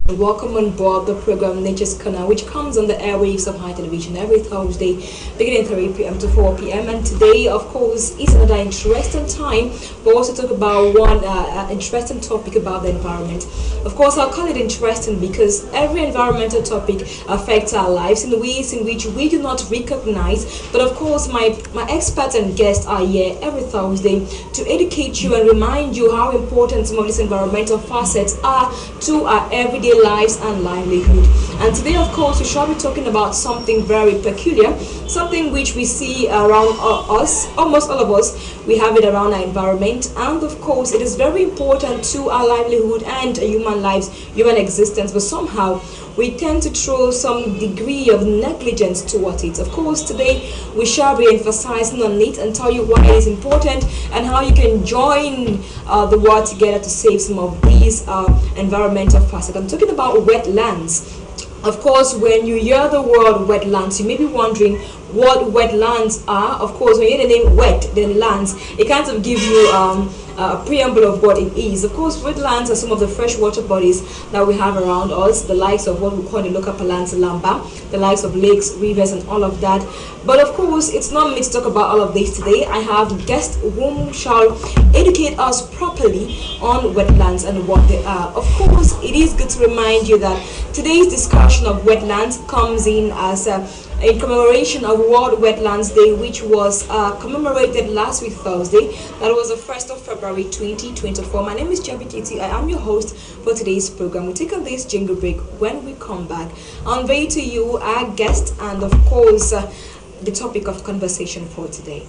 Welcome on board the program Nature's Corner, which comes on the airwaves of High Television every Thursday, beginning 3 p.m. to 4 p.m. And today, of course, is another interesting time for us to talk about one interesting topic about the environment. Of course, I'll call it interesting because every environmental topic affects our lives in ways in which we do not recognize. But of course, my experts and guests are here every Thursday to educate you and remind you how important some of these environmental facets are to our everyday lives and livelihood. And today, of course, we shall be talking about something very peculiar, something which we see around us, almost all of us. We have it around our environment, and of course, it is very important to our livelihood and human lives, human existence. But somehow, we tend to throw some degree of negligence towards it. Of course, today we shall be emphasizing on it and tell you why it is important and how you can join the world together to save some of these environmental facets. I'm talking about wetlands. Of course, when you hear the word wetlands, you may be wondering what wetlands are. Of course, when you hear the name wet, then lands, it kind of gives you a preamble of what it is. Of course, wetlands are some of the freshwater bodies that we have around us, the likes of what we call the local parlance lamba, the likes of lakes, rivers, and all of that. But of course, it's not me to talk about all of this today. I have guests whom shall educate us properly on wetlands and what they are. Of course, it is good to remind you that today's discussion of wetlands comes in as in commemoration of World Wetlands Day, which was commemorated last week Thursday. That was the 1st of February 2024. My name is JABI KATY. I am your host for today's program. We'll take on this jingle break. When we come back, I'll unveil to you our guest and of course the topic of conversation for today.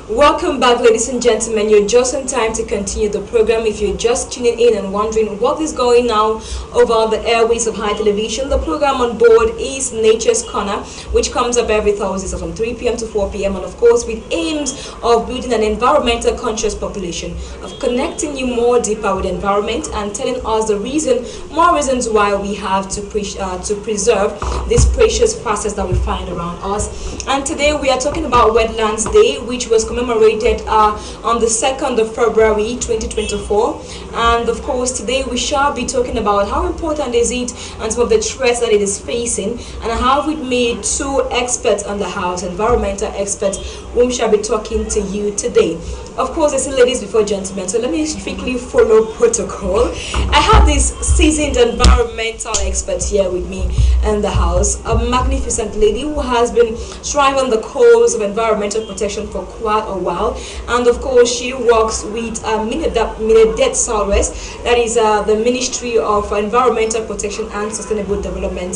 Welcome back, ladies and gentlemen. You're just in time to continue the program. If you're just tuning in and wondering what is going on over the airways of High Television, the program on board is Nature's Corner, which comes up every Thursday from 3 p.m. to 4 p.m. and of course with aims of building an environmental conscious population, of connecting you more deeper with the environment and telling us more reasons why we have to preserve this precious process that we find around us. And today we are talking about Wetlands Day, which was commemorated on the 2nd of February 2024. And of course, today we shall be talking about how important is it and some of the threats that it is facing, and how we made two experts on the house, environmental experts, whom shall be talking to you today. Of course, I say ladies before gentlemen, so let me strictly follow protocol. I have this seasoned environmental expert here with me in the house, a magnificent lady who has been striving the cause of environmental protection for quite a while, and of course she works with Minedet Southwest, that is the Ministry of Environmental Protection and Sustainable Development,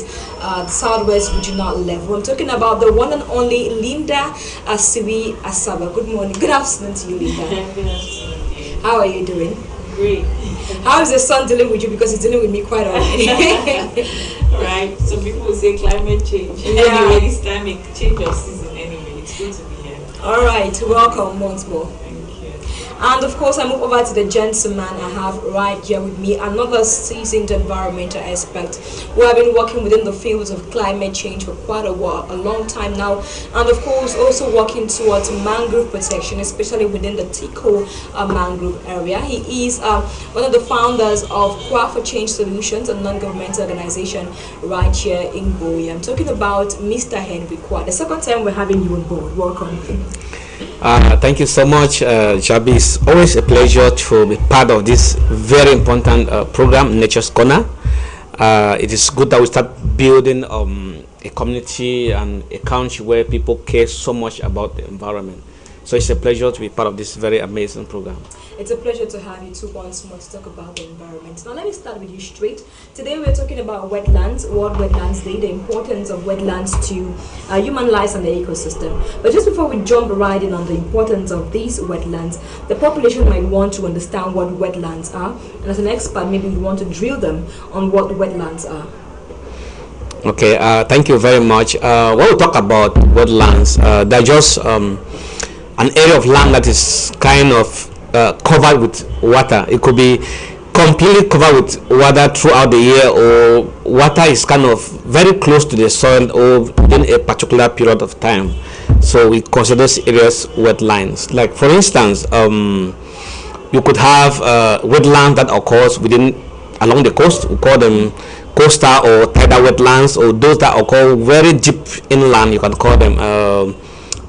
Southwest Regional level. I'm talking about the one and only Linda Asiwi Asaba. Good morning, good afternoon to you, Linda. Good afternoon. How are you doing? Great. How is the sun dealing with you? Because it's dealing with me quite already. Right. Some people will say climate change. Yeah. Anyway, this time it change of season anyway. It's good to be here. All right. Welcome once more. Thank you. And of course, I move over to the gentleman I have right here with me, another seasoned environmental expert who have been working within the fields of climate change for quite a while, a long time now, and of course also working towards mangrove protection, especially within the Tico mangrove area. He is one of the founders of Kwa for Change Solutions, a non-governmental organization right here in Bowie. I'm talking about Mr. Henry Kwa. The second time we're having you on board. Welcome. Thank you so much, JABI. It's always a pleasure to be part of this very important program, Nature's Corner. It is good that we start building a community and a country where people care so much about the environment. So it's a pleasure to be part of this very amazing program. It's a pleasure to have you two once more to talk about the environment. Now let me start with you straight. Today we're talking about wetlands, World Wetlands Day, the importance of wetlands to human lives and the ecosystem. But just before we jump right in on the importance of these wetlands, the population might want to understand what wetlands are. And as an expert, maybe you want to drill them on what wetlands are. Okay, thank you very much. When we talk about wetlands, they're just an area of land that is kind of covered with water. It could be completely covered with water throughout the year, or water is kind of very close to the soil or within a particular period of time. So we consider those areas wetlands. Like for instance, you could have wetlands that occurs along the coast. We call them coastal or tidal wetlands, or those that occur very deep inland. You can call them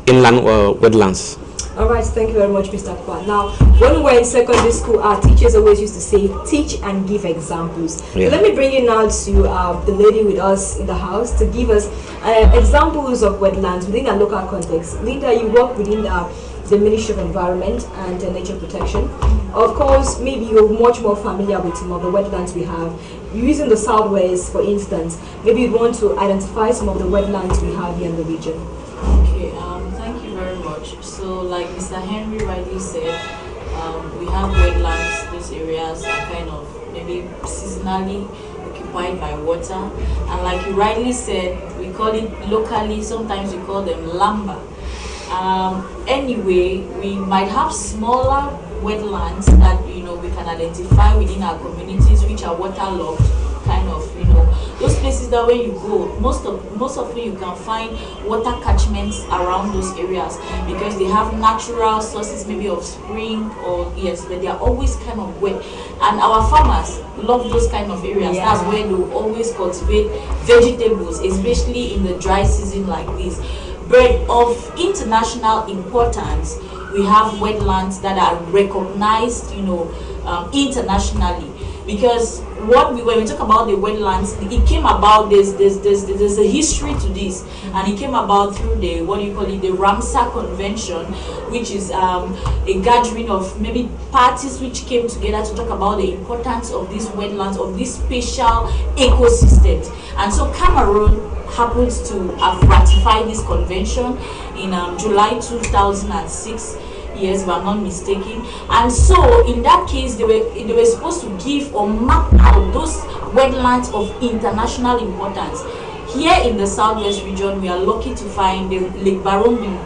inland wetlands. All right, thank you very much, Mr. Kwa. Now, when we were in secondary school, our teachers always used to say, teach and give examples. Yeah. So let me bring you now to the lady with us in the house to give us examples of wetlands within a local context. Linda, you work within the Ministry of Environment and Nature Protection. Of course, maybe you're much more familiar with some of the wetlands we have. Using the Southwest, for instance, maybe you want to identify some of the wetlands we have here in the region. Okay, thank you very much. So, like Mr. Henry rightly said, we have wetlands. These areas are kind of maybe seasonally occupied by water, and like you rightly said, we call it locally. Sometimes we call them lamba. Anyway, we might have smaller wetlands that we can identify within our communities, which are waterlogged, kind of those places that when you go, most often you can find water catchments around those areas because they have natural sources, maybe of spring or yes, but they are always kind of wet. And our farmers love those kind of areas. Yeah. That's where they always cultivate vegetables, especially in the dry season like this. But of international importance, we have wetlands that are recognized, internationally. Because when we talk about the wetlands, it came about. There's a history to this, and it came about through the the Ramsar Convention, which is a gathering of maybe parties which came together to talk about the importance of these wetlands, of these special ecosystems. And so Cameroon happens to have ratified this convention in July 2006. Yes, if I'm not mistaken. And so in that case, they were supposed to give or map out those wetlands of international importance. Here in the Southwest region, we are lucky to find the Lake Barombo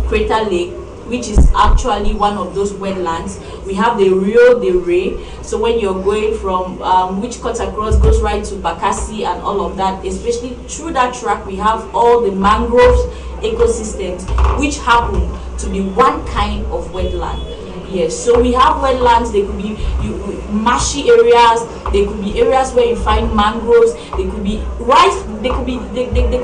Crater Lake, which is actually one of those wetlands. We have the Rio de Rey. So when you're going from which cuts across, goes right to Bakassi and all of that, especially through that track, we have all the mangroves ecosystems, which happen to be one kind of wetland. Yes, so we have wetlands. They could be marshy areas. They could be areas where you find mangroves. They could be rice. They could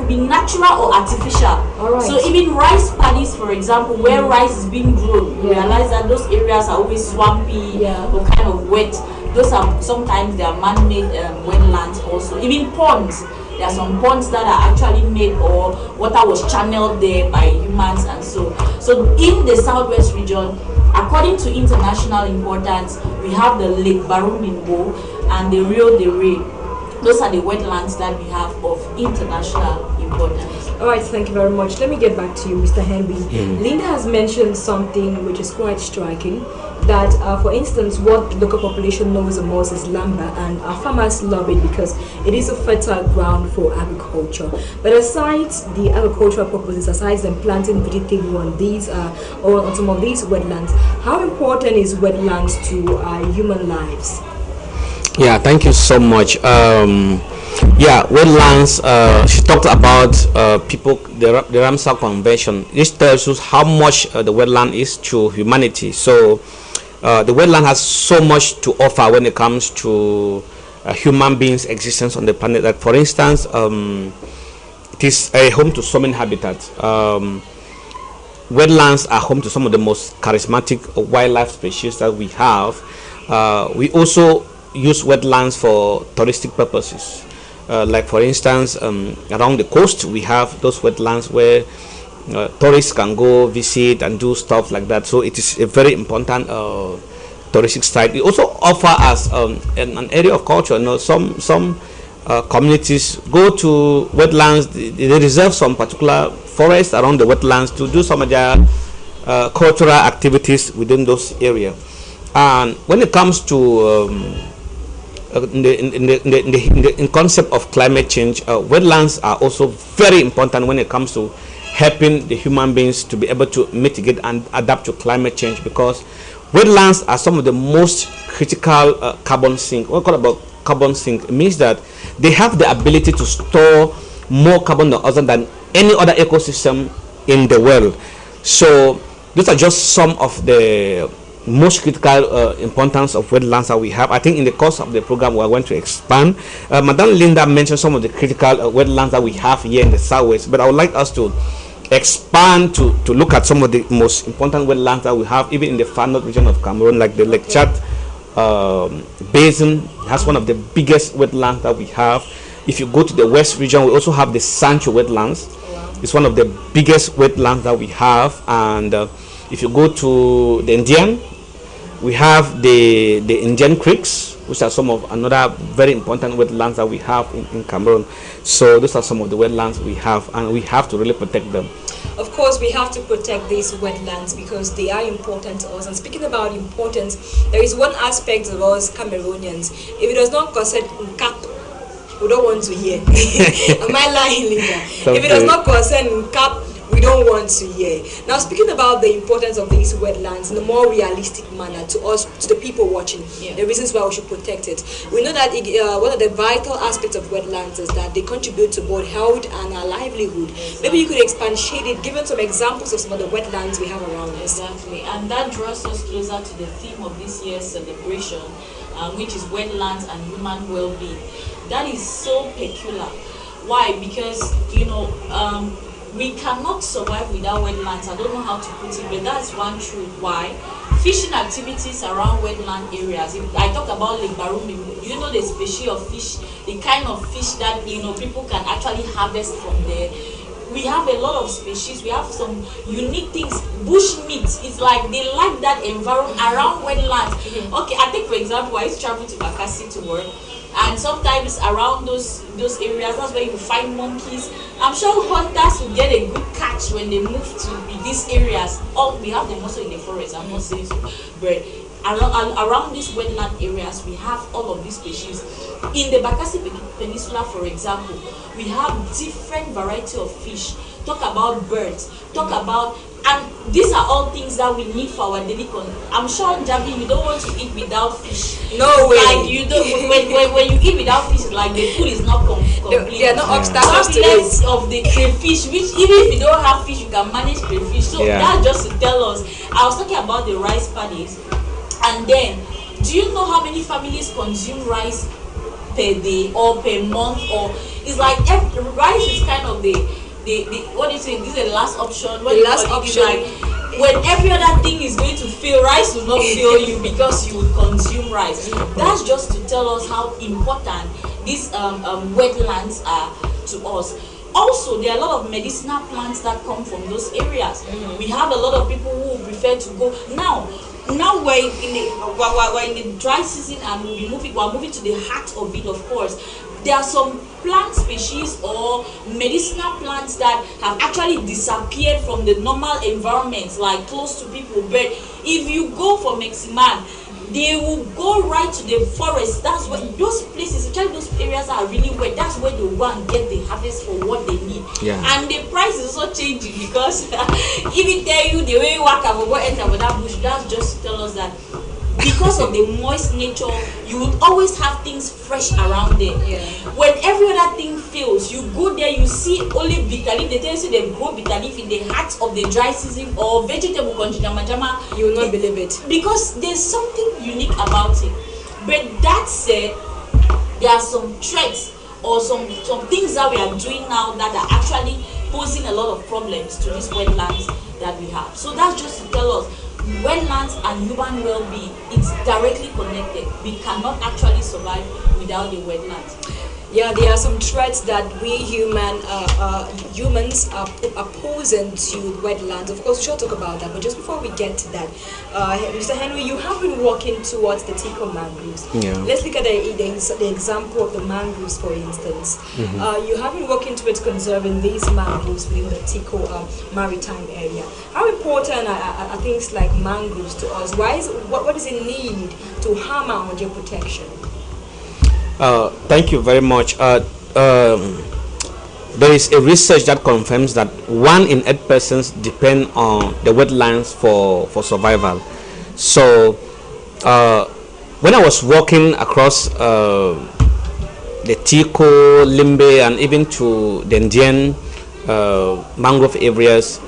be natural or artificial. All right. So even rice paddies, for example, where rice is being grown, you realize that those areas are always swampy or kind of wet. Those are sometimes they are man-made wetlands also. Even ponds. There are some ponds that are actually made or water was channeled there by humans, and so in the Southwest region, according to international importance, we have the Lake Barumimbo and the Rio de Rey, those are the wetlands that we have of international importance. All right, thank you very much. Let me get back to you, Mr. Henry. Linda has mentioned something which is quite striking, that for instance, what the local population knows the most is lamba, and our farmers love it because it is a fertile ground for agriculture. But aside the agricultural purposes, aside them planting vegetable on these or on some of these wetlands, how important is wetlands to our human lives? Yeah, thank you so much. Yeah, wetlands. She talked about people, the Ramsar Convention. This tells us how much the wetland is to humanity. So the wetland has so much to offer when it comes to human beings' existence on the planet. Like for instance, it is a home to so many habitats. Wetlands are home to some of the most charismatic wildlife species that we have. We also use wetlands for touristic purposes. Like for instance, around the coast we have those wetlands where tourists can go visit and do stuff like that. So it is a very important touristic site. It also offers us an area of culture. You know, some communities go to wetlands. They reserve some particular forest around the wetlands to do some of their cultural activities within those areas. And when it comes to in concept of climate change, wetlands are also very important when it comes to helping the human beings to be able to mitigate and adapt to climate change, because wetlands are some of the most critical carbon sink. What we call about carbon sink, it means that they have the ability to store more carbon dioxide than any other ecosystem in the world. So these are just some of the most critical importance of wetlands that we have. I think in the course of the program we are going to expand. Madam Linda mentioned some of the critical wetlands that we have here in the southwest, but I would like us to expand to look at some of the most important wetlands that we have even in the far north region of Cameroon, like the Lake Chad basin has one of the biggest wetlands that we have. If you go to the west region, we also have the Sancho wetlands. It's one of the biggest wetlands that we have. And if you go to the Indian, we have the Indian creeks, which are some of another very important wetlands that we have in Cameroon. So those are some of the wetlands we have, and we have to really protect them. Of course, we have to protect these wetlands because they are important to us. And speaking about importance, there is one aspect of us Cameroonians. If it does not concern cap, we don't want to hear. Am I lying, Linda? Okay. If it does not concern cap, we don't want to hear. Now, speaking about the importance of these wetlands in a more realistic manner to us, to the people watching, the reasons why we should protect it. We know that one of the vital aspects of wetlands is that they contribute to both health and our livelihood. Maybe you could expatiate it, given some examples of some of the wetlands we have around us. Exactly, and that draws us closer to the theme of this year's celebration, which is wetlands and human well-being. That is so peculiar. Why? Because, you know, we cannot survive without wetlands. I don't know how to put it, but that's one truth. Why? Fishing activities around wetland areas. If I talk about Lake Barumbi, you know the species of fish, the kind of fish that, you know, people can actually harvest from there. We have a lot of species. We have some unique things. Bush meat. It's like they like that environment around wetlands. Okay, I think for example, I used to travel to Bakassi to work. And sometimes around those areas, that's where you find monkeys. I'm sure hunters will get a good catch when they move to these areas. Oh, we have them also in the forest, I'm not saying so. But around these wetland areas, we have all of these species. In the Bakassi Peninsula, for example, we have different variety of fish. Talk about birds, talk about, and these are all things that we need for our daily consumption. I'm sure, JABI, you don't want to eat without fish. No way. Like you don't. when you eat without fish, like the food is not complete. There are no obstacles to it. Of the crayfish, which even if you don't have fish, you can manage crayfish. So that's just to tell us. I was talking about the rice paddies, and then do you know how many families consume rice per day or per month? Or it's like rice is kind of the what do you say? This is the last option. What the last option. Like when every other thing is going to fail, rice will not fail you because you will consume rice. That's just to tell us how important these wetlands are to us. Also, there are a lot of medicinal plants that come from those areas. We have a lot of people who prefer to go now we're in the dry season, and we're moving to the heart of it, of course. there are some plant species or medicinal plants that have actually disappeared from the normal environment, like close to people. But if you go for Meximan, they will go right to the forest. That's where those places, especially those areas that are really wet, that's where they go and get the harvest for what they need. Yeah. And the price is also changing, because if it tell you the way you walk over go enter with that bush, that's just to tell us that because of the moist nature, you will always have things fresh around there. Yeah. When every other thing fails, you go there, you see only bitter leaf. They tell you they grow bitter leaf in the heart of the dry season, or vegetable conjama. You will not believe it, because there's something unique about it. But that said, there are some threats or some things that we are doing now that are actually posing a lot of problems to these wetlands that we have. So that's just to tell us, wetlands and human well-being, it's directly connected. We cannot actually survive without the wetlands. Yeah, there are some threats that we humans are posing to wetlands. Of course, we shall talk about that. But just before we get to that, Mr. Henry, you have been working towards the Tico mangroves. Yeah. Let's look at the example of the mangroves, for instance. You have been working towards conserving these mangroves within the Tico maritime area. How important are things like mangroves to us? What is the need to hammer on their protection? Thank you very much. There is a research that confirms that 1 in 8 persons depend on the wetlands for survival. So when I was walking across the Tico, Limbe, and even to the Indian mangrove areas,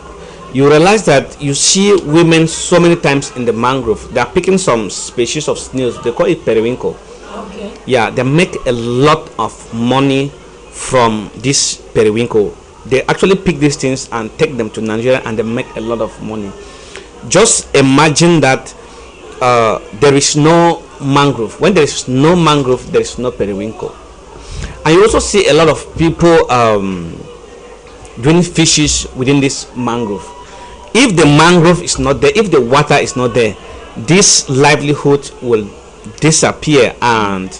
you realize that you see women so many times in the mangrove. They are picking some species of snails. They call it periwinkle. Okay. Yeah, they make a lot of money from this periwinkle. They actually pick these things and take them to Nigeria, and they make a lot of money. Just imagine that there is no mangrove. When there is no mangrove, there is no periwinkle. And you also see a lot of people doing fishes within this mangrove. If the mangrove is not there, if the water is not there, this livelihood will disappear. And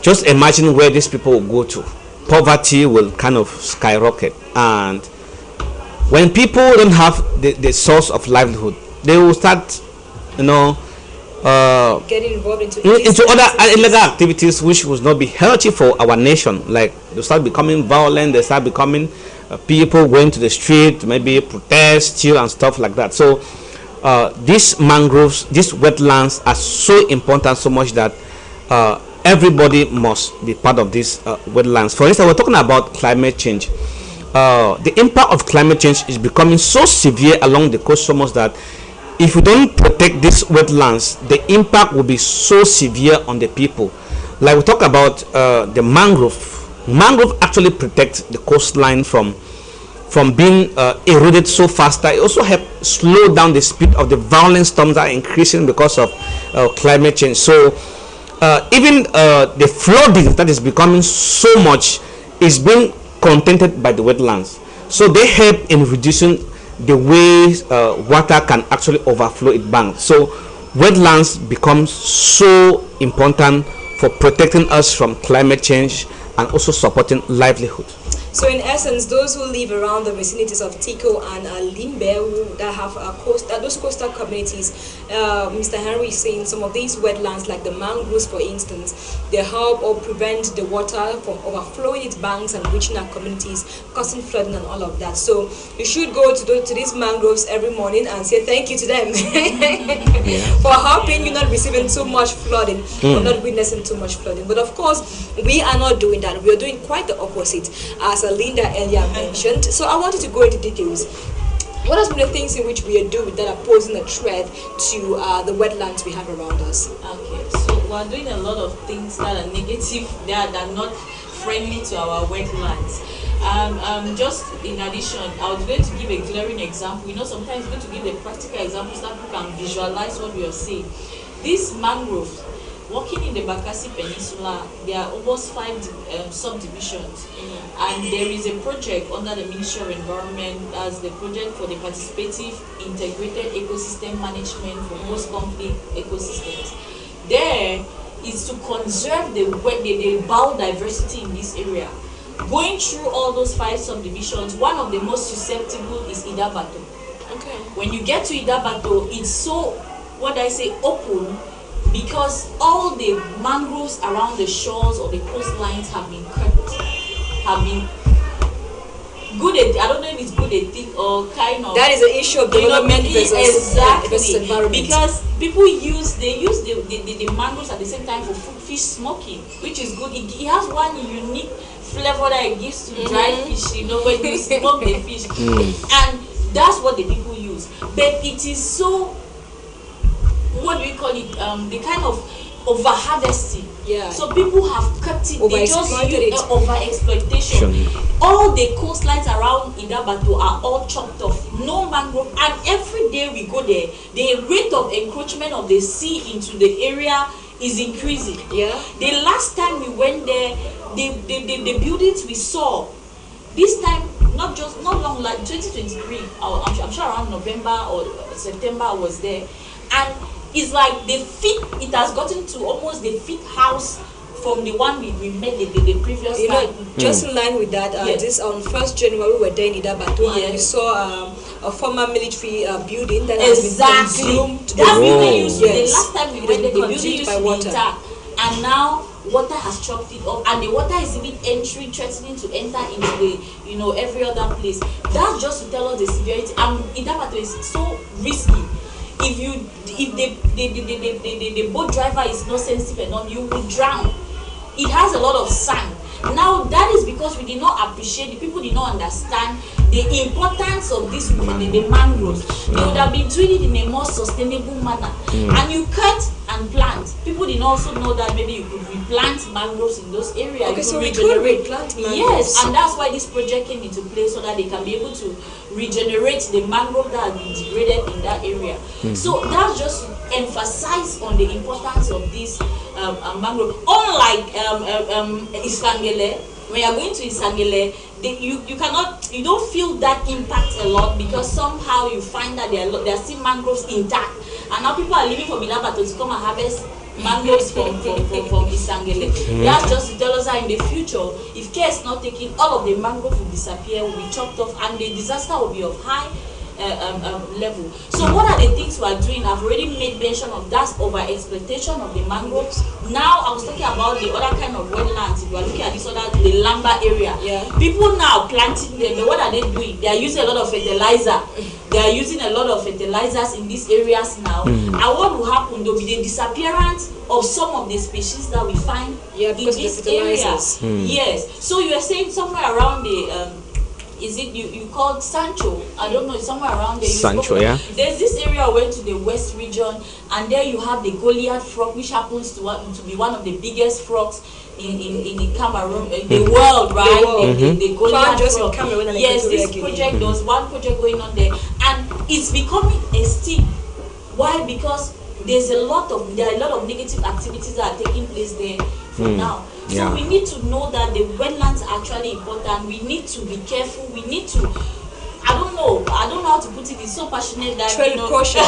just imagine where these people will go to. Poverty will kind of skyrocket. And when people don't have the source of livelihood, they will start, getting involved into other illegal activities which will not be healthy for our nation. Like they start becoming violent, they start becoming people going to the street, maybe protest, steal, and stuff like that. So these mangroves, these wetlands are so important, so much that everybody must be part of these wetlands. For instance, we're talking about climate change. The impact of climate change is becoming so severe along the coast, so much that if you don't protect these wetlands, the impact will be so severe on the people. Like we talk about the mangrove. Mangrove actually protects the coastline from being eroded so fast. It also helps slow down the speed of the violent storms that are increasing because of climate change. So even the flooding that is becoming so much is being contented by the wetlands. So they help in reducing the way water can actually overflow its banks. So wetlands become so important for protecting us from climate change and also supporting livelihood. So in essence, those who live around the vicinities of Tico and Limbe, that have those coastal communities, Mr. Henry is saying some of these wetlands, like the mangroves for instance, they help or prevent the water from overflowing its banks and reaching our communities, causing flooding and all of that. So you should go to these mangroves every morning and say thank you to them for helping you not receiving too much flooding, or not witnessing too much flooding. But of course, we are not doing that. We are doing quite the opposite, as Linda earlier mentioned. So I wanted to go into details. What are some of the things in which we are doing that are posing a threat to the wetlands we have around us? Okay, so we are doing a lot of things that are negative, that are not friendly to our wetlands. Just in addition, I was going to give a glaring example. Sometimes we're going to give the practical examples that people can visualize what we are saying. These mangroves, working in the Bakassi Peninsula, there are almost 5 subdivisions, and there is a project under the Ministry of Environment as the project for the participative integrated ecosystem management for post-conflict ecosystems. There, is to conserve the biodiversity in this area. Going through all those 5 subdivisions, one of the most susceptible is Idabato. Okay. When you get to Idabato, it's so, what I say, open, because all the mangroves around the shores or the coastlines have been cut, have been good at, I don't know if it's good at it or kind of. That is an issue of development versus environment. Because people use the mangroves at the same time for fish smoking, which is good. It has one unique flavor that it gives to dried fish, you know, when you smoke the fish. And that's what the people use. But it is so, what do we call it? The kind of over harvesting. Yeah. So people have cut it. They just use over exploitation. Sure. All the coastlines around Idabato are all chopped off. No mangrove. And every day we go there, the rate of encroachment of the sea into the area is increasing. Yeah. The last time we went there, the buildings we saw, this time, not long, like 2023, I'm sure around November or September I was there, and it's like it has gotten to almost the 5th house from the one we made the previous time. Just in line with that, this on 1st January we were there in Idabato, and we saw a former military building that has been consumed. That building used to, the last time we went there, the building consumed used by to be water. intact, and now water has chopped it up, and the water is even threatening to enter into the, every other place. That's just to tell us the severity. And Idabato is so risky. If the boat driver is not sensitive enough, you will drown. It has a lot of sand. Now that is because we did not appreciate, the people did not understand the importance of this, the mangroves. They would have been doing it in a more sustainable manner. And you cut and plant. People did not also know that maybe you could replant mangroves in those areas. Okay, so we could replant mangroves. Yes, and that's why this project came into play, so that they can be able to regenerate the mangrove that has been degraded in that area. So that's just emphasize on the importance of this mangrove. Unlike Isangele, when you are going to Isangele, you don't feel that impact a lot, because somehow you find that there are still mangroves intact, and now people are leaving from Idabato to come and harvest mangroves from Isangele. That's just to tell us that in the future, if care is not taken, all of the mangroves will disappear, will be chopped off, and the disaster will be of high level. So what are the things we are doing? I've already made mention of that over exploitation of the mangroves. Now I was talking about the other kind of wetlands. If you are looking at this other, the Lamba area, people now planting them. But what are they doing? They are using a lot of fertilizer. They are using a lot of fertilizers in these areas now. And what will happen? There will be the disappearance of some of the species that we find in these areas. Yes. So you are saying somewhere around the is it you called Sancho? I don't know, it's somewhere around there. Sancho, yeah. There's this area I went to, the West region, and there you have the Goliath frog, which happens to be one of the biggest frogs in the Cameroon, in the world, right? The Goliath frog. Yes, this project, there was one project going on there, and it's becoming a stick. Why? Because there are a lot of negative activities that are taking place there for now. So we need to know that the wetlands are actually important. We need to be careful. We need to, I don't know how to put it. It's so passionate that caution.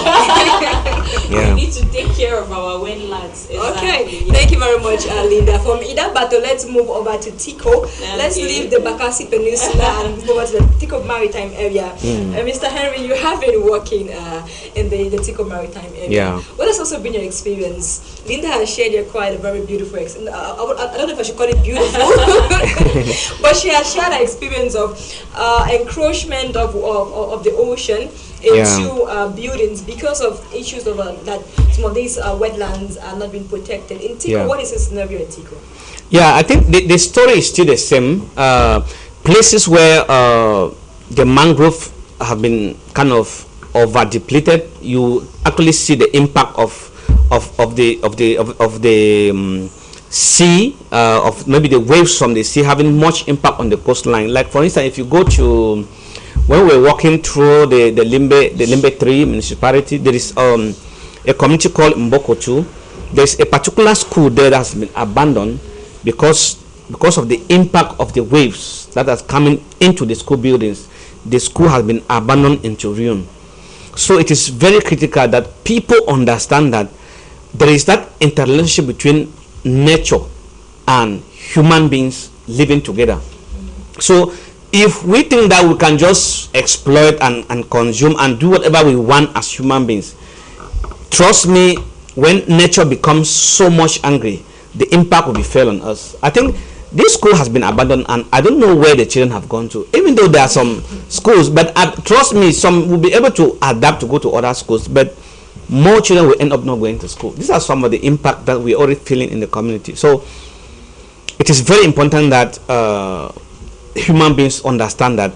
We need to take care of our wetlands. Okay, thank you very much, Linda. From Idabato, let's move over to Tiko. Let's leave the Bakassi Peninsula and move over to the Tiko Maritime area. Mr. Henry, you have been working in the Tiko Maritime area. What has also been your experience? Linda has shared quite a very beautiful experience. I don't know if I should call it beautiful, but she has shared her experience of encroachment of the ocean into buildings because of issues of that some of these wetlands are not being protected. In Tiko, what is the scenario in Tiko? Yeah, I think the story is still the same. Places where the mangrove have been kind of over depleted, you actually see the impact of the sea, of maybe the waves from the sea having much impact on the coastline. Like for instance, if you go to, when we're walking through the Limbe 3 municipality, there is a community called Mbokotu. There's a particular school there that has been abandoned because of the impact of the waves that has coming into the school buildings. The school has been abandoned into ruin. So it is very critical that people understand that there is that interrelationship between nature and human beings living together. So if we think that we can just exploit and consume and do whatever we want as human beings, trust me, when nature becomes so much angry, the impact will be felt on us. I think this school has been abandoned, and I don't know where the children have gone to, even though there are some schools, but trust me, some will be able to adapt to go to other schools, but more children will end up not going to school. These are some of the impact that we're already feeling in the community. So it is very important that human beings understand that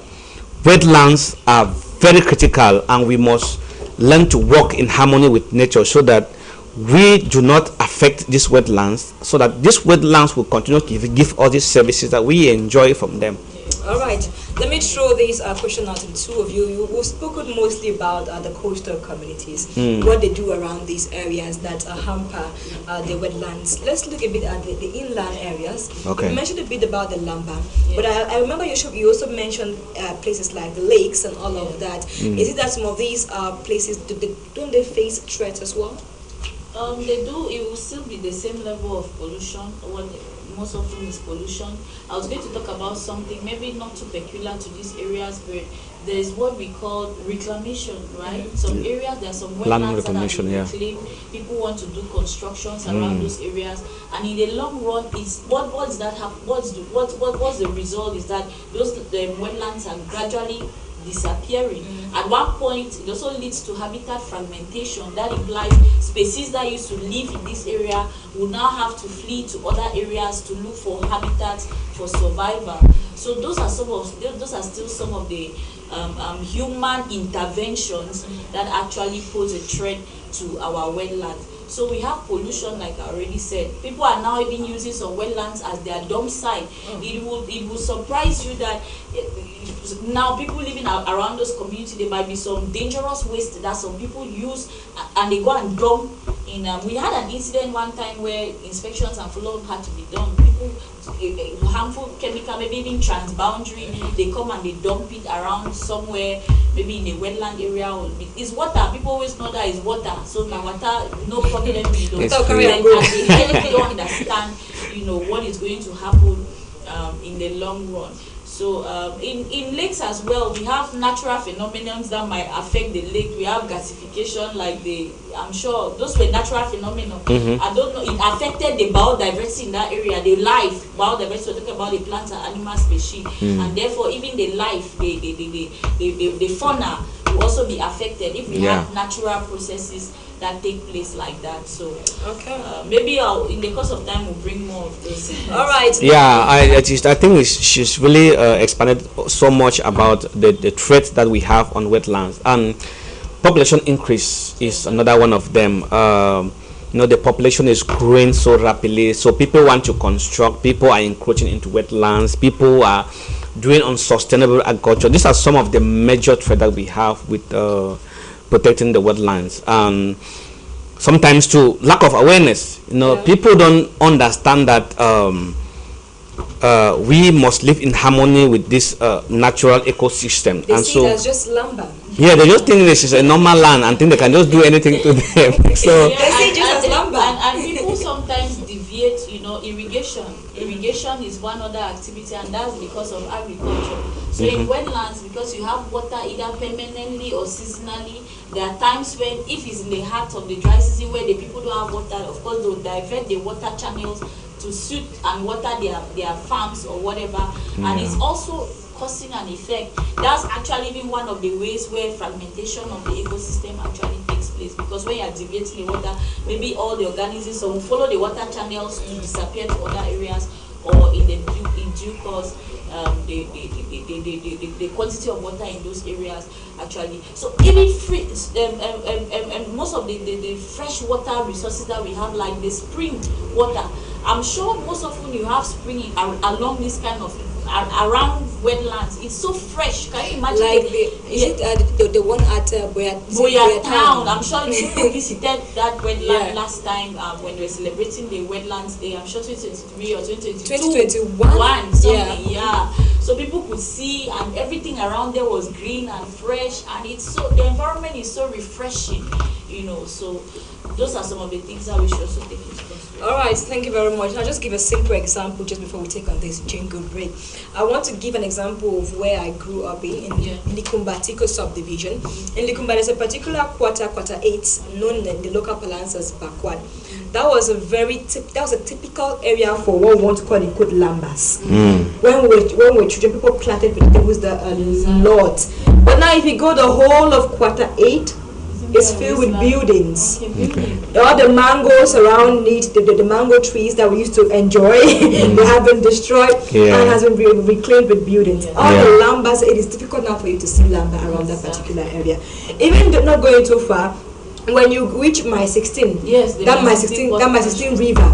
wetlands are very critical, and we must learn to work in harmony with nature so that we do not affect these wetlands, so that these wetlands will continue to give us these services that we enjoy from them. All right, let me throw this question out to the two of you. We've spoken mostly about the coastal communities, what they do around these areas that hamper the wetlands. Let's look a bit at the inland areas. Okay. You mentioned a bit about the lumber, but I remember you also mentioned places like the lakes and all of that. Is it that some of these places, don't they face threats as well? They do. It will still be the same level of pollution. Most of them is pollution. I was going to talk about something maybe not too peculiar to these areas, but there is what we call reclamation, right? Some areas, there are some wetlands that are being reclaimed. People want to do constructions around those areas, and in the long run, it's what's the result is that those wetlands are gradually disappearing. At one point, it also leads to habitat fragmentation. That implies species that used to live in this area will now have to flee to other areas to look for habitats for survival. So those are still some of the human interventions that actually pose a threat to our wetlands. So we have pollution, like I already said. People are now even using some wetlands as their dump site. It will surprise you that now people living around those communities, there might be some dangerous waste that some people use and they go and dump in. We had an incident one time where inspections and follow-up had to be done. People, harmful chemical, maybe even transboundary, they come and they dump it around somewhere, maybe in a wetland area. It's water. People always know that it's water. So now water, no problem. We don't. They don't understand, what is going to happen in the long run. So in lakes as well, we have natural phenomena that might affect the lake. We have gasification, like I'm sure those were natural phenomena. I don't know, it affected the biodiversity in that area, the life, biodiversity, we're talking about the plant and animal species, and therefore even the life, the fauna will also be affected if we have natural processes that take place like that. So maybe in the course of time we'll bring more of those. All right. Yeah, I think she's really expanded so much about the threats that we have on wetlands, and population increase is another one of them. The population is growing so rapidly, so people want to construct, people are encroaching into wetlands, people are doing unsustainable agriculture. These are some of the major threats that we have with protecting the wetlands. And sometimes too, lack of awareness. People don't understand that we must live in harmony with this natural ecosystem. They see it as just lumber. Yeah, they just think this is a normal land and think they can just do anything to them. So they see it just as lumber. And people sometimes deviate. Irrigation. Irrigation is one other activity, and that's because of agriculture. So in wetlands, because you have water either permanently or seasonally, there are times when, if it's in the heart of the dry season where the people don't have water, of course they'll divert the water channels to suit and water their farms or whatever. And it's also causing an effect. That's actually even one of the ways where fragmentation of the ecosystem actually takes place, because when you are deviating the water, maybe all the organisms will follow the water channels to disappear to other areas, or in due course the quantity of water in those areas actually. So even most of the fresh water resources that we have, like the spring water, I'm sure most often you have spring along this kind of around wetlands. It's so fresh. Can you imagine? Like the one at Boya Town. I'm sure you visited that wetland last time when we were celebrating the Wetlands Day. I'm sure 2023 or 2022. 2021. So people could see see, and everything around there was green and fresh, and it's so, the environment is so refreshing, you know. So those are some of the things that we should also take into consideration. All right, thank you very much. I'll just give a simple example just before we take on this jingle break. I want to give an example of where I grew up in Likumbatiko subdivision. In Likumba, there's a particular quarter 8, known in the local parlance as Bakwad. That was a typical area for what we want to call the good lambas. When we were children, people planted vegetables there a lot. But now, if you go the whole of quarter 8, it's filled with buildings. All the mangoes around it, the mango trees that we used to enjoy, they have been destroyed and has been reclaimed with buildings. All the lambas, it is difficult now for you to see lamba around that particular area. Even not going too far, when you reach my 16, that my 16 river,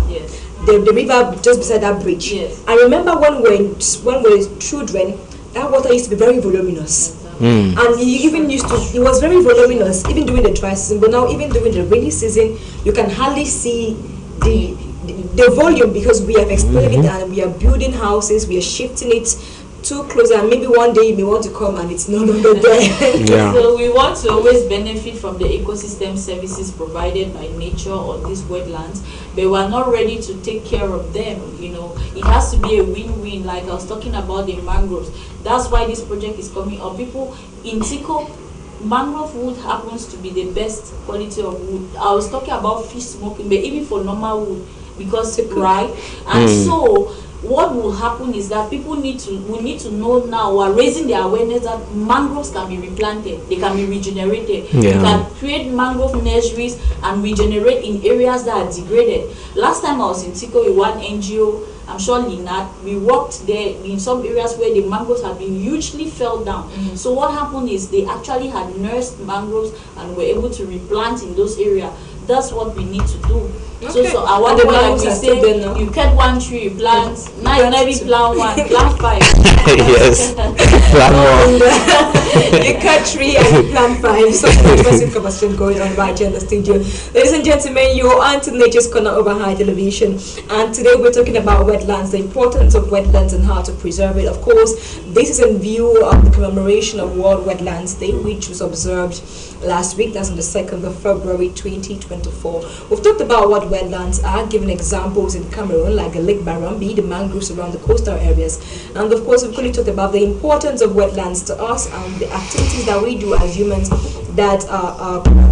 the river just beside that bridge. I remember when we were children, that water used to be very voluminous. And it was very voluminous even during the dry season, but now even during the rainy season you can hardly see the volume, because we have expanded it and we are building houses, we are shifting it too close, and maybe one day you may want to come and it's no longer there. So we want to always benefit from the ecosystem services provided by nature on these wetlands, but we are not ready to take care of them. You know, it has to be a win-win. Like I was talking about the mangroves, that's why this project is coming up. People in Tico, mangrove wood happens to be the best quality of wood. I was talking about fish smoking, but even for normal wood, because so what will happen is that we need to know now, we're raising the awareness that mangroves can be replanted, they can be regenerated. You can create mangrove nurseries and regenerate in areas that are degraded. Last time I was in Tico with one NGO, I'm sure Linat, we worked there in some areas where the mangroves had been hugely fell down. So what happened is they actually had nursed mangroves and were able to replant in those areas. That's what we need to do. So I want to, like we say, you cut one tree, you plant, now you never plant one, plant 5. Yes, plant more. You cut 3 and you plant 5. So interesting conversation going on right here in the studio. Ladies and gentlemen, you're on to Nature's Corner over High Television, and today we're talking about wetlands, the importance of wetlands and how to preserve it. Of course, this is in view of the commemoration of World Wetlands Day, which was observed last week. That's on the 2nd of February 2024. We've talked about what wetlands are, given examples in Cameroon like the Lake Barrambi, the mangroves around the coastal areas, and of course we've really talked about the importance of wetlands to us and the activities that we do as humans that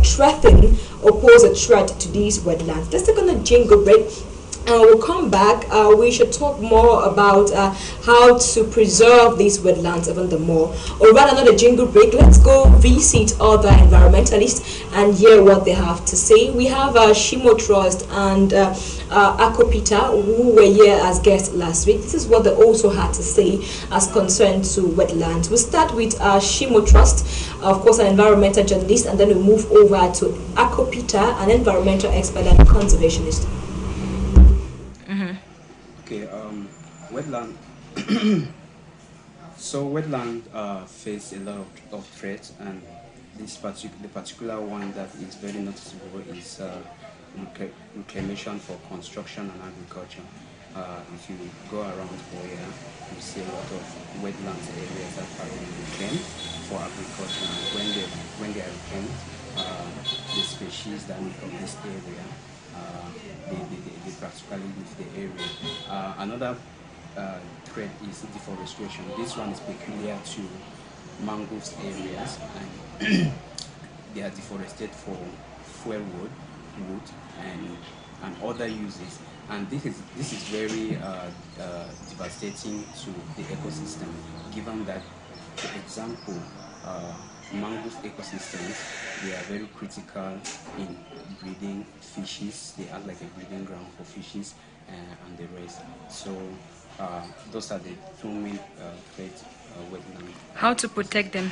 threaten or pose a threat to these wetlands. Let's take on a jingle break. We'll come back. We should talk more about how to preserve these wetlands even the more. Or rather, not a jingle break. Let's go visit other environmentalists and hear what they have to say. We have Shimo Trust and Akopita, who were here as guests last week. This is what they also had to say as concerned to wetlands. We'll start with Shimo Trust, of course, an environmental journalist, and then we'll move over to Akopita, an environmental expert and conservationist. Okay, wetland. So wetland face a lot of threats, and the particular one that is very noticeable is reclamation for construction and agriculture. If you go around here, you see a lot of wetlands areas that are being reclaimed for agriculture. And when they are reclaimed, the species that live from this area, they practically leave the area. Another threat is deforestation. This one is peculiar to mangroves areas, and they are deforested for fuel wood, and other uses. And this is very devastating to the ecosystem, given that, for example, mangrove ecosystems, they are very critical in breeding fishes. They act like a breeding ground for fishes and the rest. So those are the two main threats wetlands. How to protect them?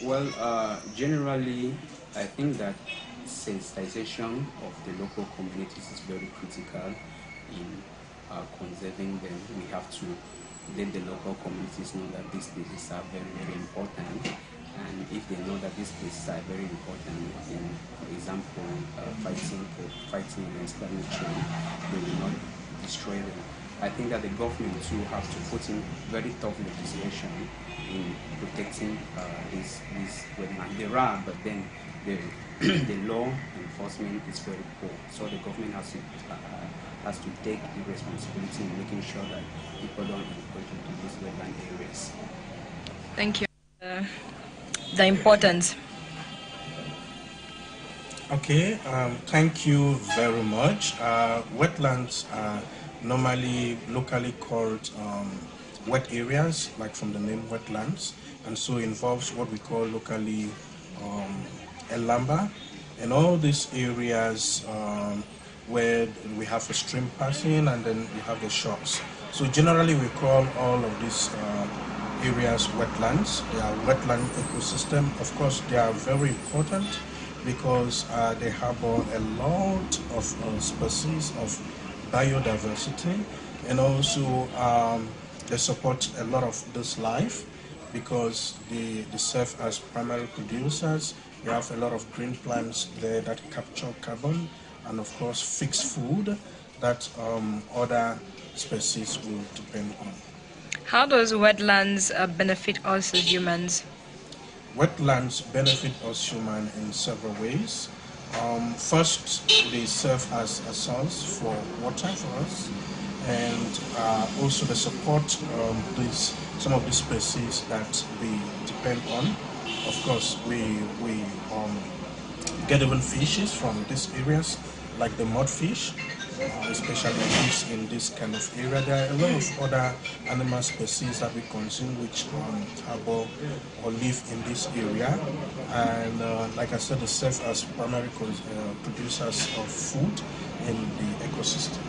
Well, generally, I think that sensitization of the local communities is very critical in conserving them. We have to let the local communities know that these places are very, very important. And if they know that these places are very important, in, for example, fighting against climate change, they will not destroy them. I think that the government too have to put in very tough legislation in protecting this wetland. There are, but then the the law enforcement is very poor. So the government has to take the responsibility in making sure that people don't encroach into these wetland areas. Thank you. The importance. Okay, thank you very much. Wetlands are normally locally called wet areas, like from the name wetlands, and so involves what we call locally a lamba, and all these areas where we have a stream passing and then we have the shores. So generally we call all of these areas wetlands. They are wetland ecosystem. Of course, they are very important because they harbor a lot of species of biodiversity, and also they support a lot of this life because they serve as primary producers. You have a lot of green plants there that capture carbon and of course fix food that other species will depend on. How does wetlands benefit us as humans? Wetlands benefit us humans in several ways. First, they serve as a source for water for us, and also they support some of the species that we depend on. Of course, we get even fishes from these areas, like the mudfish, especially in this kind of area. There are a lot of other animal species that we consume which harbor or live in this area, and like I said, they serve as primary producers of food in the ecosystem.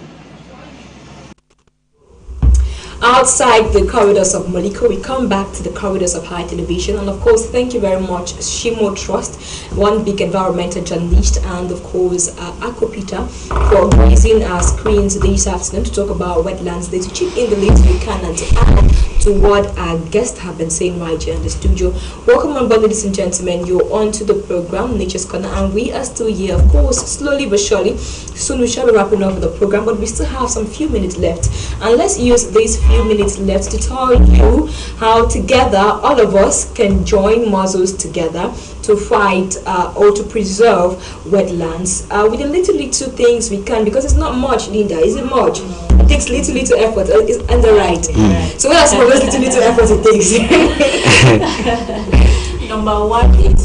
Outside the corridors of Moliko, we come back to the corridors of high television, and of course thank you very much Shimo Trust, one big environmental journalist, and of course Akopita for gracing our screens this afternoon to talk about wetlands. They to chip in the little you can and to add to what our guests have been saying right here in the studio. Welcome on board, ladies and gentlemen. You're on to the program Nature's Corner, and we are still here, of course, slowly but surely. Soon we shall be wrapping up the program, but we still have some few minutes left, and let's use these few minutes left to tell you how together all of us can join muscles together to fight or to preserve wetlands with the little things we can, because it's not much, Linda, is it much? It takes little effort, and the right. So what are some of those little efforts it takes? Number one, it's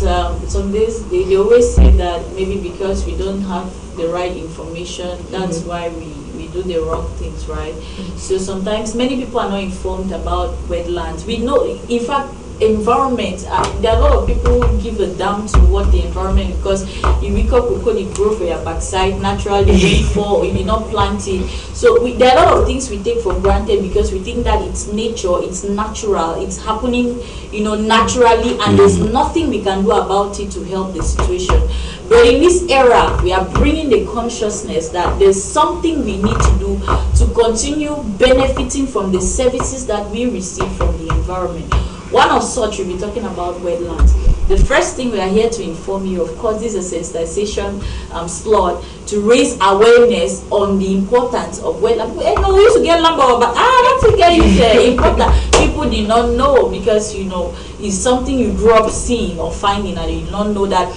some days they always say that maybe because we don't have the right information, that's why we do the wrong things, right? So sometimes many people are not informed about wetlands. We know, in fact, environment, there are a lot of people who give a damn to what the environment, because you wake up, you grow for your backside naturally, rainfall, you may not plant it. So there are a lot of things we take for granted because we think that it's nature, it's natural, it's happening, naturally, and there's nothing we can do about it to help the situation. But in this era, we are bringing the consciousness that there's something we need to do to continue benefiting from the services that we receive from the environment. One of such, we'll be talking about wetlands. The first thing we are here to inform you, of course, this is a sensitization slot to raise awareness on the importance of wetlands. We used to get lumber, but I don't think it's important. People did not know because, it's something you grew up seeing or finding, and you don't know that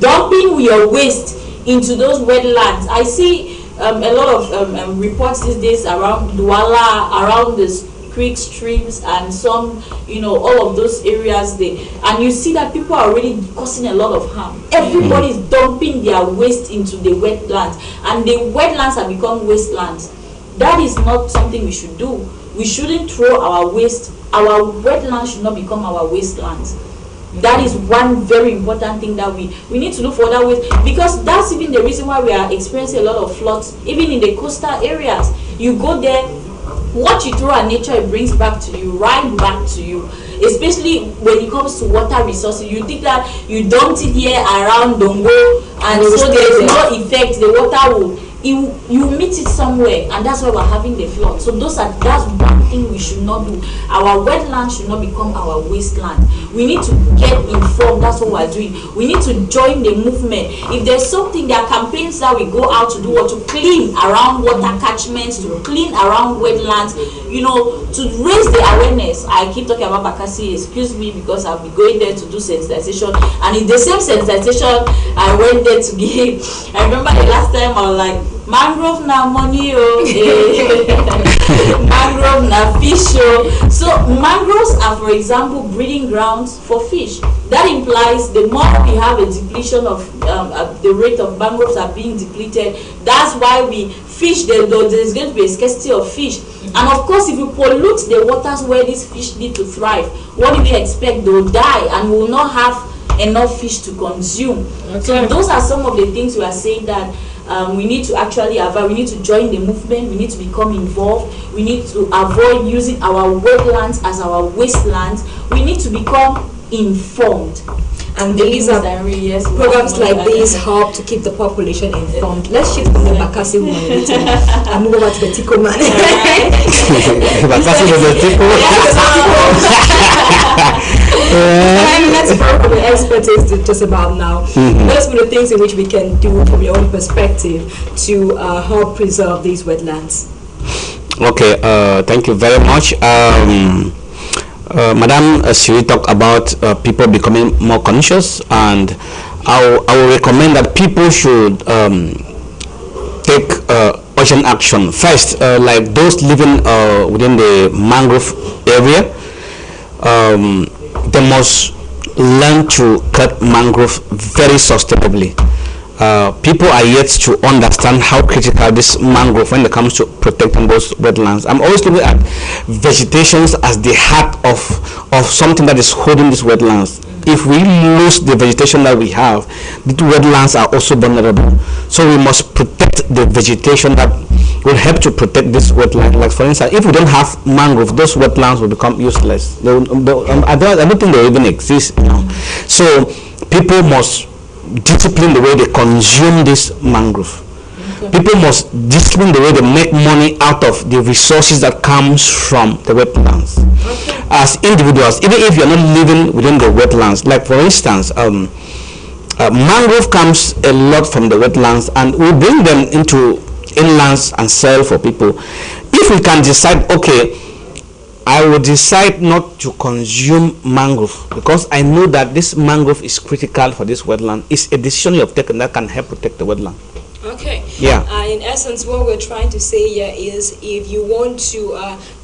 dumping your waste into those wetlands. I see a lot of reports these days around Douala, around this creek, streams, and some, all of those areas there, and you see that people are already causing a lot of harm. Everybody is dumping their waste into the wetlands, and the wetlands have become wastelands. That is not something we should do. We shouldn't throw our waste. Our wetlands should not become our wastelands. That is one very important thing that we need to look for that waste, because that's even the reason why we are experiencing a lot of floods, even in the coastal areas. You go there, what you throw at nature, it brings back to you, right back to you. Especially when it comes to water resources, you think that you dumped it here around Dongo, and so there's no effect. The water will you meet it somewhere, and that's why we're having the flood. So that's one thing we should not do. Our wetlands should not become our wasteland. We need to get informed. That's what we're doing. We need to join the movement. If there's something, there are campaigns that we go out to do, or to clean around water catchments, to clean around wetlands, to raise the awareness. I keep talking about Bakassi, excuse me, because I'll be going there to do sensitization, and it's the same sensitization I went there to give. I remember the last time I was like, mangrove na money, mangrove na fish. So mangroves are, for example, breeding grounds for fish. That implies the more we have a depletion of the rate of mangroves are being depleted, that's why we fish. There's going to be a scarcity of fish. And of course, if you pollute the waters where these fish need to thrive, what do we expect? They will die, and we will not have enough fish to consume. Okay. So those are some of the things we are saying that we need to actually avoid. We need to join the movement. We need to become involved. We need to avoid using our wetlands as our wastelands. We need to become informed. And these are programs like these help to keep the population informed. Let's shift from the Bakassi one and move over to the Tico man. Bakassi was a Tico. Let's talk about the expertise just about now. What are some of the things in which we can do from your own perspective to help preserve these wetlands? Okay, thank you very much. Madam Siri talked about people becoming more conscious, and I will recommend that people should take urgent action. First, like those living within the mangrove area, they must learn to cut mangrove very sustainably. People are yet to understand how critical this mangrove when it comes to protecting those wetlands. I'm always looking at vegetations as the heart of something that is holding these wetlands. If we lose the vegetation that we have, the wetlands are also vulnerable. So we must protect the vegetation that will help to protect this wetland. Like for instance, if we don't have mangrove, those wetlands will become useless. I don't think they even exist. So people must discipline the way they consume this mangrove. Okay. People must discipline the way they make money out of the resources that comes from the wetlands. Okay. As individuals, even if you're not living within the wetlands, like for instance, mangrove comes a lot from the wetlands, and we bring them into inlands and sell for people. If we can decide, okay, I will decide not to consume mangrove because I know that this mangrove is critical for this wetland. It's a decision you have taken that can help protect the wetland. Okay. Yeah. In essence, what we're trying to say here is, if you want to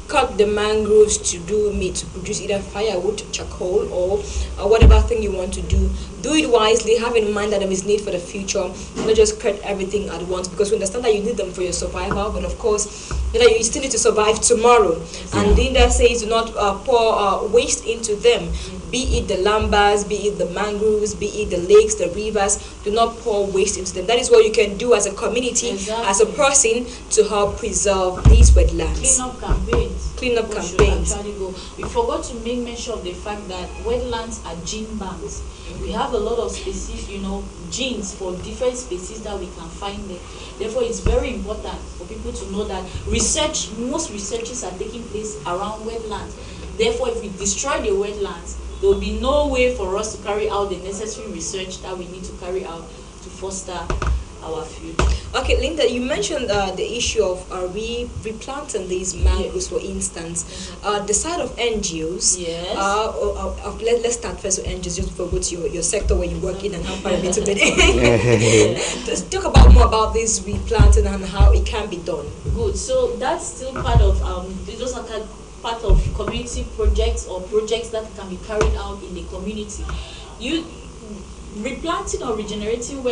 cut the mangroves to produce either firewood, charcoal, or whatever thing you want to do it wisely. Have in mind that there is need for the future, not just cut everything at once, because we understand that you need them for your survival, but of course you still need to survive tomorrow. And Linda says do not pour waste into them, be it the lambas, be it the mangroves, be it the lakes, the rivers. Do not pour waste into them. That is what you can do as a community, as a person, to help preserve these wetlands. Cleanup campaigns. We forgot to make mention of the fact that wetlands are gene banks. We have a lot of species, genes for different species that we can find there. Therefore, it's very important for people to know that most researches are taking place around wetlands. Therefore, if we destroy the wetlands, there will be no way for us to carry out the necessary research that we need to carry out to foster our future. Okay, Linda, you mentioned the issue of replanting these mangroves, for instance. The side of NGOs. Yes. Let's start first with NGOs, just for what your sector where you work in and how far you've been to bit. Let's talk more about this replanting and how it can be done. Good. So that's still part of those are part of community projects or projects that can be carried out in the community. Replanting or regenerating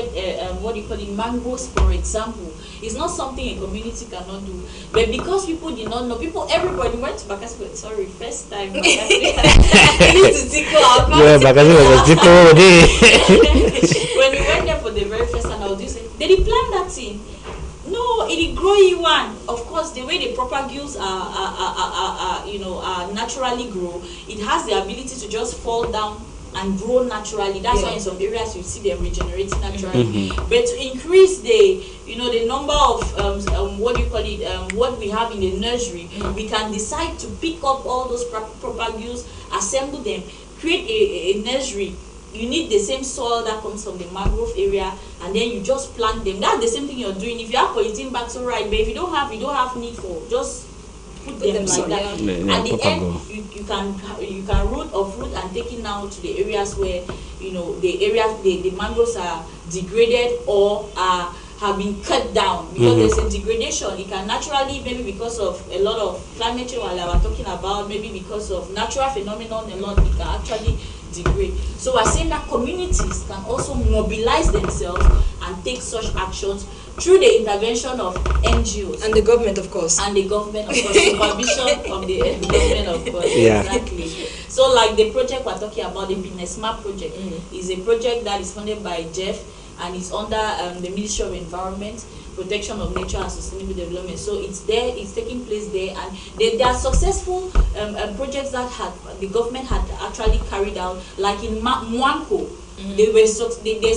mangroves, for example, is not something a community cannot do. But because people did not know, everybody went to Bakassi. Sorry, first time Bakassi. Bakassi was a Tico. When we went there for the very first time, I was just saying, did he plant that thing? No, it grow one. Of course, the way the propagules are naturally grow, it has the ability to just fall down and grow naturally. That's why in some areas you see them regenerating naturally. But to increase the the number of what do you call it, what we have in the nursery, we can decide to pick up all those propagules, assemble them, create a nursery. You need the same soil that comes from the mangrove area, and then you just plant them. That's the same thing you're doing. If you have polythene bags, all right, but if you don't have need for, just put them like that. At the end, you can root or fruit and take it now to the areas where the mangroves are degraded or have been cut down, because there's a degradation. It can naturally, maybe because of a lot of climate change, while I was talking about, maybe because of natural phenomenon, it can actually degrade. So we're saying that communities can also mobilize themselves and take such actions through the intervention of NGOs and the government, of course, supervision of the government, of course. Exactly. So like the project we're talking about, the Binesma project, is a project that is funded by Jeff, and it's under the Ministry of Environment, Protection of Nature and Sustainable Development. So it's taking place there, and there are successful projects that the government had actually carried out, like in Mwanko. There's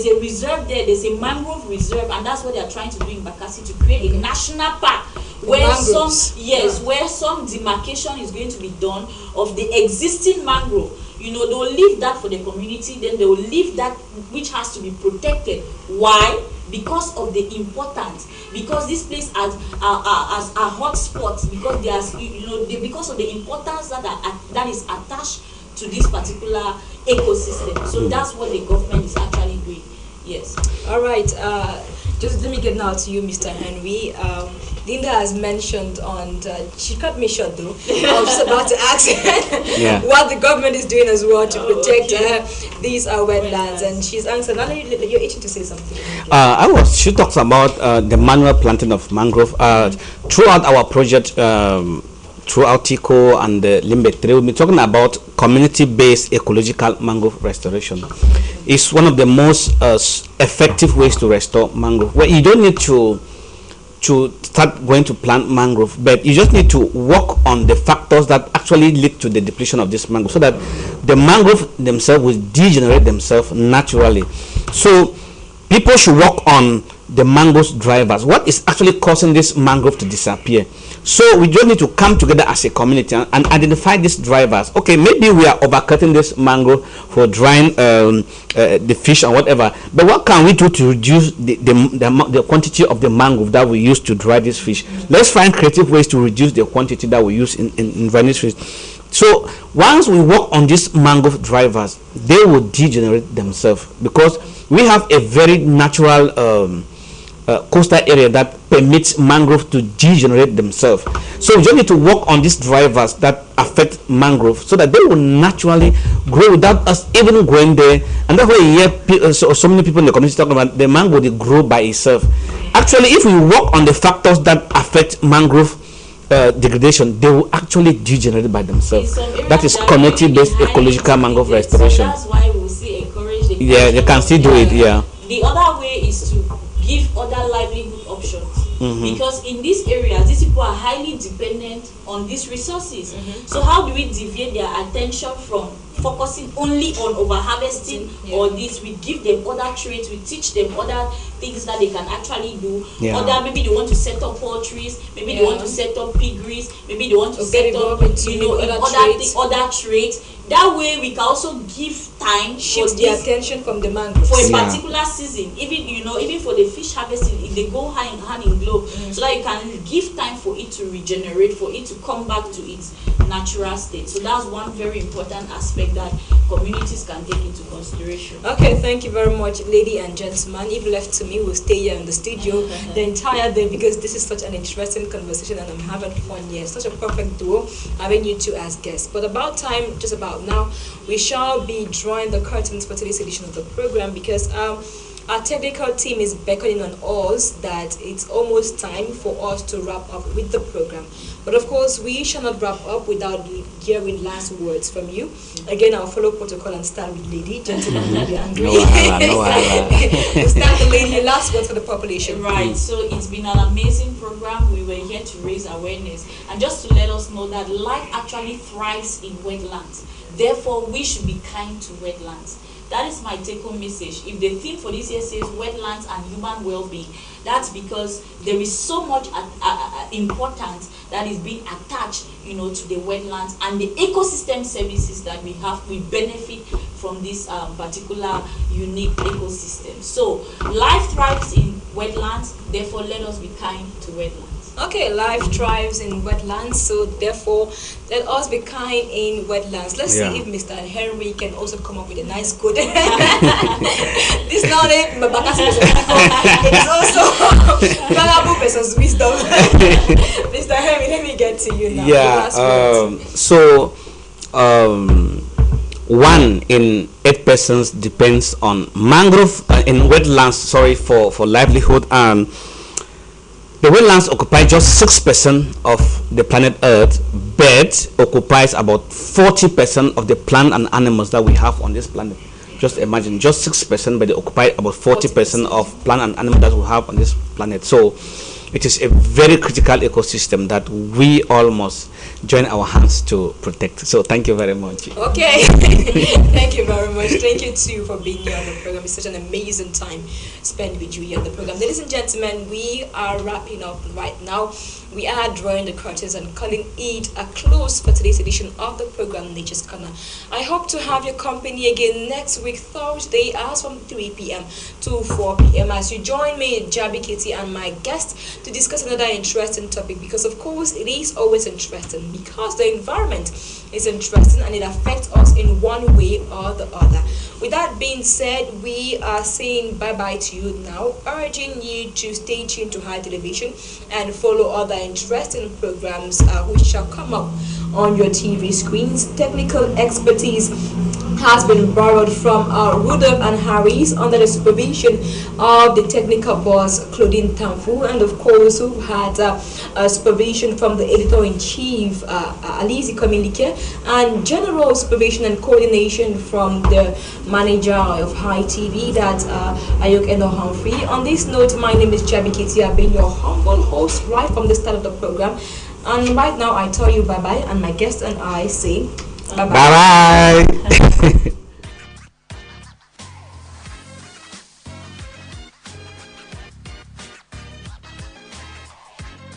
a reserve there, there's a mangrove reserve, and that's what they are trying to do in Bakassi, to create a national park where where some demarcation is going to be done of the existing mangrove. They will leave that for the community, then they will leave that which has to be protected. Why? Because of the importance, because this place as a hot spot, because there's because of the importance that is attached to this particular ecosystem. So that's what the government is actually doing. Yes. All right. Just let me get now to you, Mr. Henry. Linda has mentioned she cut me short though. I was just about to ask what the government is doing as well to protect these wetlands, and she's answered. Now you're itching to say something. She talks about the manual planting of mangrove. Throughout our project, throughout TICO and Limbe 3, we'll be talking about community-based ecological mangrove restoration. It's one of the most effective ways to restore mangrove, where you don't need to start going to plant mangrove, but you just need to work on the factors that actually lead to the depletion of this mangrove, so that the mangrove themselves will degenerate themselves naturally. So people should work on the mangrove drivers. What is actually causing this mangrove to disappear? So we just need to come together as a community and identify these drivers. Okay, maybe we are overcutting this mangrove for drying the fish or whatever, but what can we do to reduce the quantity of the mangrove that we use to dry this fish? Let's find creative ways to reduce the quantity that we use in drying this fish. So once we work on these mangrove drivers, they will degenerate themselves, because we have a very natural coastal area that permits mangrove to degenerate themselves. So we just need to work on these drivers that affect mangrove, so that they will naturally grow without us even going there. And that's why you hear so many people in the community talking about the mangrove, they grow by itself. Actually, if we work on the factors that affect mangrove degradation, they will actually degenerate by themselves. That is community-based ecological mangrove restoration. So that's why we see encourage the they can still do it. The other way is to give other livelihood options, because in these areas, these people are highly dependent on these resources. So how do we deviate their attention from focusing only on over harvesting or this? We give them other trades, we teach them other things that they can actually do. Maybe they want to set up poultries, maybe they want to set up piggeries, maybe they want to set up other trades. That way we can also give time, shift the attention from the mangrove for a particular season, even for the fish harvesting, if they go hand in glove, so that you can give time for it to regenerate, for it to come back to its natural state. So that's one very important aspect that communities can take into consideration. Okay, thank you very much, lady and gentlemen. If left to me, we'll stay here in the studio the entire day, because this is such an interesting conversation and I'm having fun here. Such a perfect duo having you two as guests. But just about now, we shall be drawing the curtains for today's edition of the program, because Our technical team is beckoning on us that it's almost time for us to wrap up with the program. But of course, we shall not wrap up without hearing last words from you. Again, I'll follow protocol and start with lady. Gentlemen, will be angry. We'll start the lady. Last word for the population. Right. So it's been an amazing program. We were here to raise awareness and just to let us know that life actually thrives in wetlands. Therefore, we should be kind to wetlands. That is my take-home message. If the theme for this year says wetlands and human well-being, that's because there is so much importance that is being attached, to the wetlands and the ecosystem services that we have. We benefit from this particular unique ecosystem. So life thrives in wetlands. Therefore, let us be kind to wetlands. Okay, life thrives in wetlands, so therefore let us be kind in wetlands. Let's see if Mr. Henry can also come up with a nice quote. This is not it, but it is also valuable versus wisdom. Mr. Henry, let me get to you now. Yeah, so 1 in 8 persons depends on mangrove in wetlands, for livelihood, and the wetlands occupy just 6% of the planet Earth, but occupies about 40% of the plant and animals that we have on this planet. Just imagine, just 6%, but they occupy about 40% of plant and animals that we have on this planet. So it is a very critical ecosystem that we all must join our hands to protect. So thank you very much. Okay. Thank you very much. Thank you too for being here on the program. It's such an amazing time spent with you here on the program. Ladies and gentlemen, we are wrapping up right now. We are drawing the curtains and calling it a close for today's edition of the program Nature's Corner. I hope to have your company again next week, Thursday, as from 3 p.m. to 4 p.m. as you join me, JABI, KATY, and my guest to discuss another interesting topic, because of course it is always interesting, because the environment is interesting and it affects us in one way or the other. With that being said, we are saying bye-bye to you now, urging you to stay tuned to High Television and follow other interesting programs which shall come up on your TV screens. Technical expertise has been borrowed from Rudolph and Harris under the supervision of the technical boss Claudine Tamfu, and of course who had supervision from the editor-in-chief Alizi Komilike, and general supervision and coordination from the manager of High TV, that's Ayok Eno Humphrey. On this note, my name is JABI, KATY. I've been your humble host right from the start of the program, and right now I tell you bye-bye, and my guest and I say bye-bye. Bye-bye.